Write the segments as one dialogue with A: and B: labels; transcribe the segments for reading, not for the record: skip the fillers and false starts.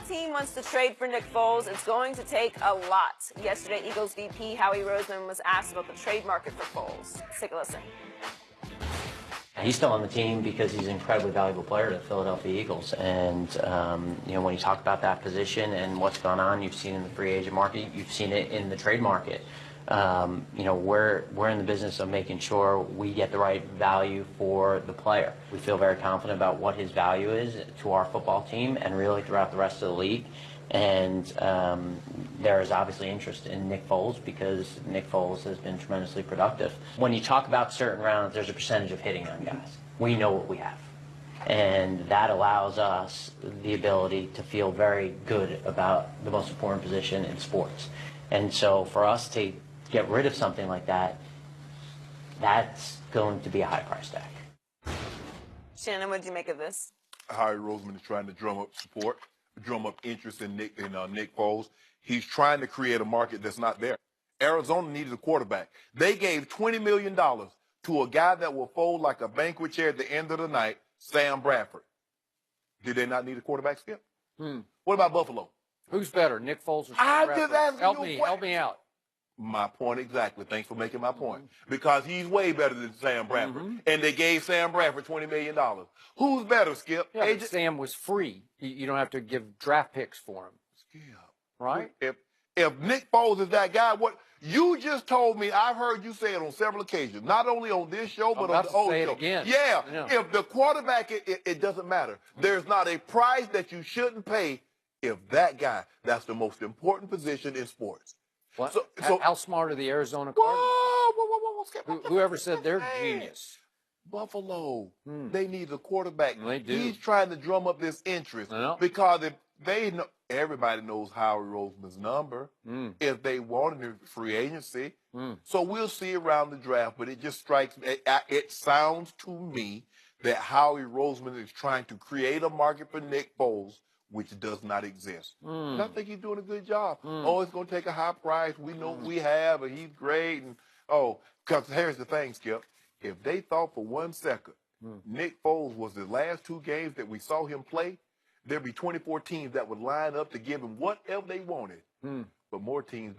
A: team wants to trade for Nick Foles, it's going to take a lot. Yesterday, Eagles VP Howie Roseman was asked about the trade market for Foles. Let's take a listen.
B: He's still on the team because he's an incredibly valuable player to the Philadelphia Eagles. And, when you talk about that position and what's gone on, you've seen in the free agent market, you've seen it in the trade market. We're in the business of making sure we get the right value for the player. We feel very confident about what his value is to our football team and really throughout the rest of the league. And there is obviously interest in Nick Foles because Nick Foles has been tremendously productive. When you talk about certain rounds, there's a percentage of hitting on guys. We know what we have. And that allows us the ability to feel very good about the most important position in sports. And so for us to get rid of something like that, that's going to be a high price tag.
A: Shannon, what did you make of this?
C: Howie Roseman is trying to drum up support, drum up interest in Nick Foles. He's trying to create a market that's not there. Arizona needed a quarterback. They gave $20 million to a guy that will fold like a banquet chair at the end of the night, Sam Bradford. Did they not need a quarterback, Skip? What about Buffalo?
D: Who's better, Nick Foles or Sam Bradford?
C: Just asking
D: Help me out.
C: My point exactly. Thanks for making my point. Because he's way better than Sam Bradford. And they gave Sam Bradford $20 million. Who's better, Skip?
D: Yeah, but Sam was free. You don't have to give draft picks for him.
C: Skip.
D: Right?
C: If Nick Foles is that guy, what you just told me, I've heard you say it on several occasions, not only on this show, but on the old show.
D: Again.
C: Yeah. If the quarterback, it doesn't matter. There's not a price that you shouldn't pay if that guy, that's the most important position in sports.
D: What? So how smart are the Arizona Cardinals?
C: Whoa.
D: Whoever said they're genius.
C: Buffalo, they need a quarterback.
D: They do.
C: He's trying to drum up this interest because if they know, everybody knows Howie Roseman's number. If they wanted a free agency, so we'll see around the draft. But it just strikes me. It sounds to me that Howie Roseman is trying to create a market for Nick Foles, which does not exist. And I think he's doing a good job. Oh, it's going to take a high price. We know what we have, and he's great. And because here's the thing, Skip. If they thought for 1 second Nick Foles was the last 2 games that we saw him play, there'd be 24 teams that would line up to give him whatever they wanted. But most teams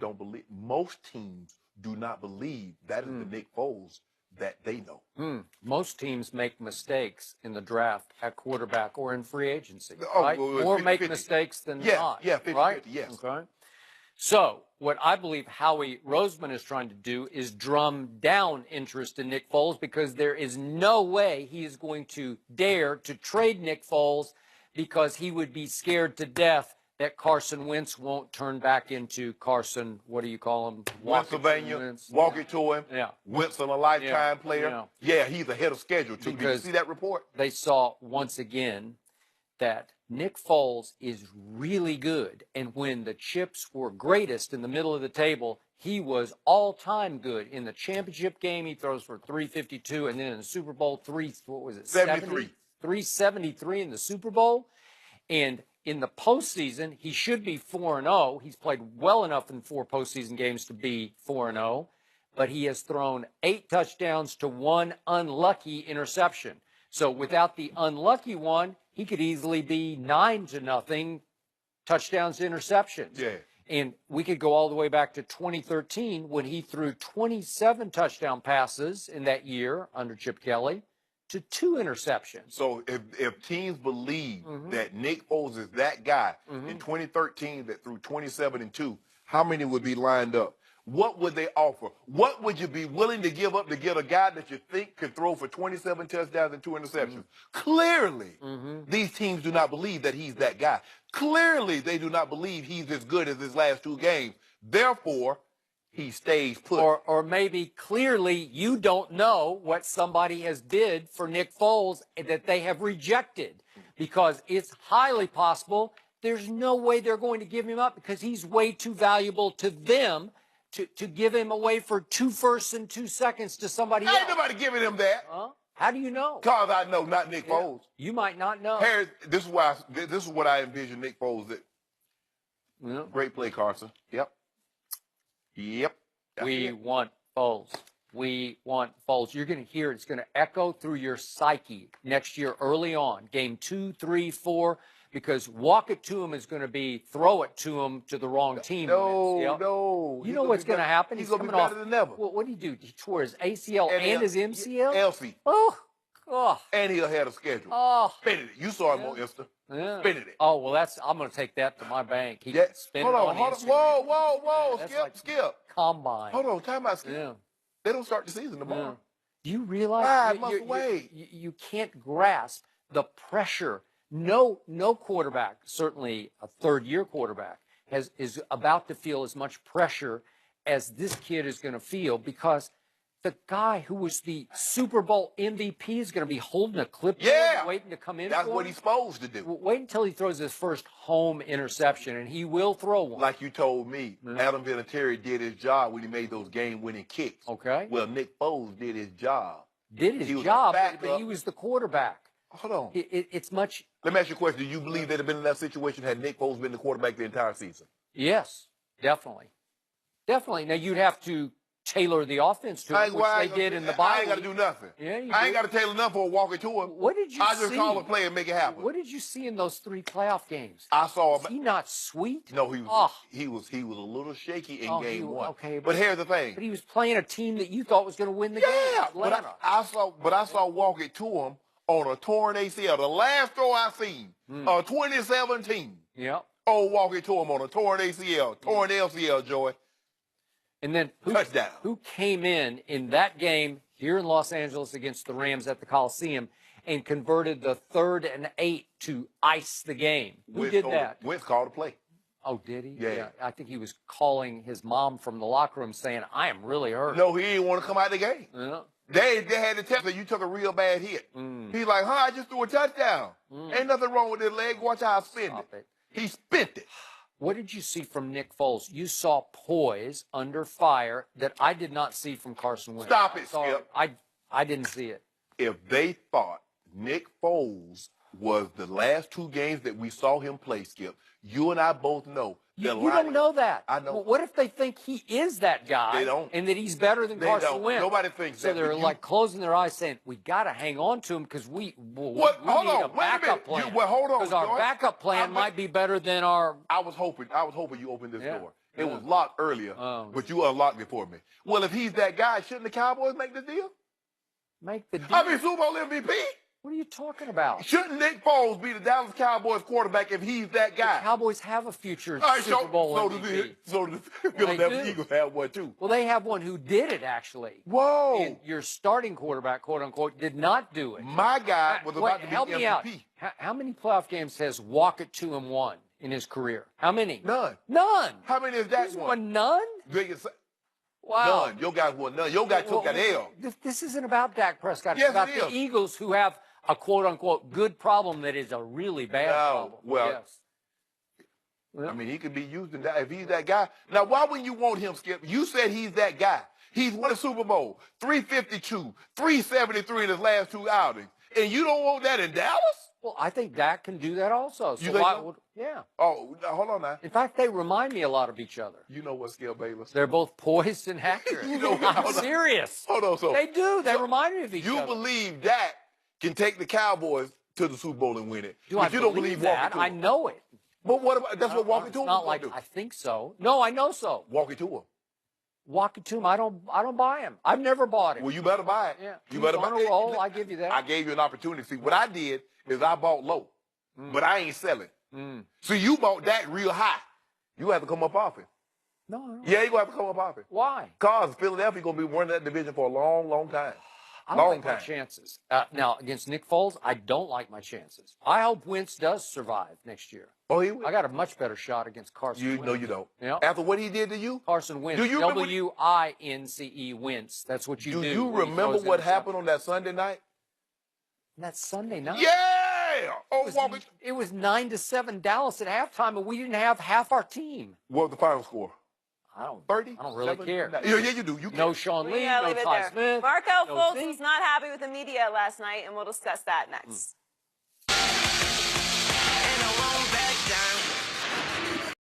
C: do not believe that is the Nick Foles that they know.
D: Most teams make mistakes in the draft at quarterback or in free agency, right? Or 50, make 50. Mistakes than not.
C: Yeah, 50,
D: right?
C: 50, yes.
D: Okay. So what I believe Howie Roseman is trying to do is drum down interest in Nick Foles because there is no way he is going to dare to trade Nick Foles because he would be scared to death that Carson Wentz won't turn back into Carson, what do you call him?
C: Walk it to him.
D: Yeah.
C: Wentz a lifetime player. Yeah, he's ahead of schedule, too. Did you see that report?
D: They saw, once again, that Nick Foles is really good. And when the chips were greatest in the middle of the table, he was all-time good. In the championship game, he throws for 352, and then in the Super Bowl, 373 in the Super Bowl. And in the postseason, he should be 4-0. He's played well enough in 4 postseason games to be 4-0, but he has thrown 8 touchdowns to 1 unlucky interception. So without the unlucky one, he could easily be 9-0 touchdowns to interceptions.
C: Yeah.
D: And we could go all the way back to 2013 when he threw 27 touchdown passes in that year under Chip Kelly to 2 interceptions.
C: So if teams believe that Nick Foles is that guy in 2013 that threw 27 and 2, how many would be lined up? What would they offer? What would you be willing to give up to get a guy that you think could throw for 27 touchdowns and 2 interceptions? Clearly, these teams do not believe that he's that guy. Clearly, they do not believe he's as good as his last 2 games. Therefore, he stays put.
D: Or maybe clearly you don't know what somebody has did for Nick Foles that they have rejected, because it's highly possible there's no way they're going to give him up because he's way too valuable to them to give him away for 2 firsts and 2 seconds to somebody else.
C: Ain't nobody giving him that.
D: Huh? How do you know?
C: Because I know, not Nick Foles.
D: You might not know.
C: Harris, this is what I envision Nick Foles. Great play, Carson. Yep.
D: We want Foles. We want Foles. You're going to hear it's going to echo through your psyche next year early on. Game 2, 3, 4. because walk it to him is going to be throw it to him to the wrong team.
C: No.
D: You know what's going to happen?
C: He's going to be
D: coming
C: better
D: off.
C: than ever.
D: What did he do? He tore his ACL and his MCL?
C: LC.
D: Oh.
C: And he'll have a schedule.
D: Oh.
C: Spending it. You saw him on Insta.
D: Yeah.
C: Spending it.
D: Oh, well, I'm going to take that to my bank. He can spend it on
C: Instagram. Whoa. Skip.
D: Combine.
C: Hold on. Time out, Skip.
D: Yeah.
C: They don't start the season tomorrow.
D: Yeah. Do you realize
C: 5 months away?
D: You can't grasp the pressure. No quarterback, certainly a third-year quarterback, is about to feel as much pressure as this kid is going to feel, because the guy who was the Super Bowl MVP is going to be holding a clipboard waiting to come in.
C: That's what he's supposed to do.
D: Wait until he throws his first home interception, and he will throw one.
C: Like you told me, Adam Vinatieri did his job when he made those game-winning kicks.
D: Okay.
C: Well, Nick Foles did his job.
D: Did his job, but he was the quarterback.
C: Hold on.
D: It's much.
C: Let me ask you a question. Do you believe they'd have been in that situation had Nick Foles been the quarterback the entire season?
D: Yes, definitely. Definitely. Now, you'd have to tailor the offense to it, which they did in the bye.
C: I ain't got to do nothing.
D: Yeah,
C: I ain't got to tailor nothing for a walk it to him.
D: What did you see?
C: I just call a play and make it happen.
D: What did you see in those 3 playoff games?
C: I saw him.
D: Was he not sweet?
C: No, he was a little shaky in game 1.
D: Okay,
C: but here's the thing.
D: But he was playing a team that you thought was going to win the game.
C: Yeah, but I saw walk it to him on a torn ACL. The last throw I seen, 2017.
D: Yeah.
C: Oh, walk it to him on a torn ACL, torn LCL, Joey.
D: And then
C: touchdown.
D: Who came in that game here in Los Angeles against the Rams at the Coliseum and converted the 3rd and 8 to ice the game? Who did that?
C: Wentz called a play.
D: Oh, did he?
C: Yeah.
D: I think he was calling his mom from the locker room saying, "I am really hurt."
C: No, he didn't want to come out of the game.
D: Yeah.
C: They had to tell him, you took a real bad hit. He's like, I just threw a touchdown. Ain't nothing wrong with his leg. Watch how I spin it. He spent it.
D: What did you see from Nick Foles? You saw poise under fire that I did not see from Carson Wentz.
C: Stop it, Skip.
D: I didn't see it.
C: If they thought Nick Foles was the last 2 games that we saw him play, Skip, you and I both know.
D: You don't know that.
C: I know.
D: Well, what if they think he is that guy?
C: They don't.
D: And that he's better than Carson Wentz?
C: Nobody thinks that.
D: So they're like closing their eyes saying, we got to hang on to him because we need a backup plan.
C: Hold on.
D: Because our backup plan might be better than our...
C: I was hoping you opened this door. It was locked earlier, but you unlocked it for me. Well, if he's that guy, shouldn't the Cowboys make the deal?
D: Make the deal?
C: I mean, Super Bowl MVP.
D: What are you talking about?
C: Shouldn't Nick Foles be the Dallas Cowboys quarterback if he's that guy?
D: The Cowboys have a future Super Bowl MVP.
C: So the Philadelphia Eagles have one too.
D: Well, they have one who did it, actually.
C: Whoa.
D: And your starting quarterback, quote unquote, did not do it.
C: My guy was about to be
D: help
C: MVP.
D: Me out. How many playoff games has Walk It to him won in his career? How many?
C: None.
D: How
C: many has Dak won?
D: None? Wow.
C: None. Your guy won none. Your guy took that L.
D: This isn't about Dak Prescott. It's
C: Yes,
D: about
C: it
D: the
C: is.
D: Eagles who have a quote-unquote good problem that is a really bad problem.
C: Well,
D: yes.
C: I mean, he could be used in that if he's that guy. Now, why wouldn't you want him, Skip? You said he's that guy. He's won a Super Bowl, 352, 373 in his last 2 outings. And you don't want that in Dallas?
D: Well, I think Dak can do that also. So
C: you think so?
D: Yeah.
C: Oh, now, hold on now.
D: In fact, they remind me a lot of each other.
C: You know what, Skip Bayless?
D: They're both poised and accurate. I'm serious.
C: Hold on. So
D: they do. They remind me of each other.
C: You believe Dak can take the Cowboys to the Super Bowl and win it?
D: But you don't believe that? I know it.
C: But what about that's what walking to him?
D: Not like I think so. No, I know so.
C: Walking to him.
D: Walking to him. I don't buy him. I've never bought it.
C: Well, you better buy it.
D: Yeah.
C: You better buy
D: it. Roll. I give you that.
C: I gave you an opportunity. See, what I did is I bought low, but I ain't selling. So you bought that real high. You have to come up off it.
D: No.
C: Yeah, you gonna have to come up off it.
D: Why?
C: Because Philadelphia gonna be winning that division for a long, long time.
D: I don't like my chances. Now, against Nick Foles, I don't like my chances. I hope Wentz does survive next year.
C: Oh, he will.
D: I got a much better shot against Carson Wentz.
C: No, you don't.
D: Yeah.
C: After what he did to you?
D: Carson Wentz. W-I-N-C-E, Wentz. That's what you do.
C: Do you remember what happened on that Sunday night?
D: That Sunday night?
C: Yeah!
D: It was 9-7 Dallas at halftime, and we didn't have half our team.
C: What was the final score?
D: I don't
C: 30?
D: I don't really care.
C: Yeah, you do.
D: No Sean Lee, no Ty Smith.
A: Markel Fultz was not happy with the media last night, and we'll discuss that next.
E: And I won't back down.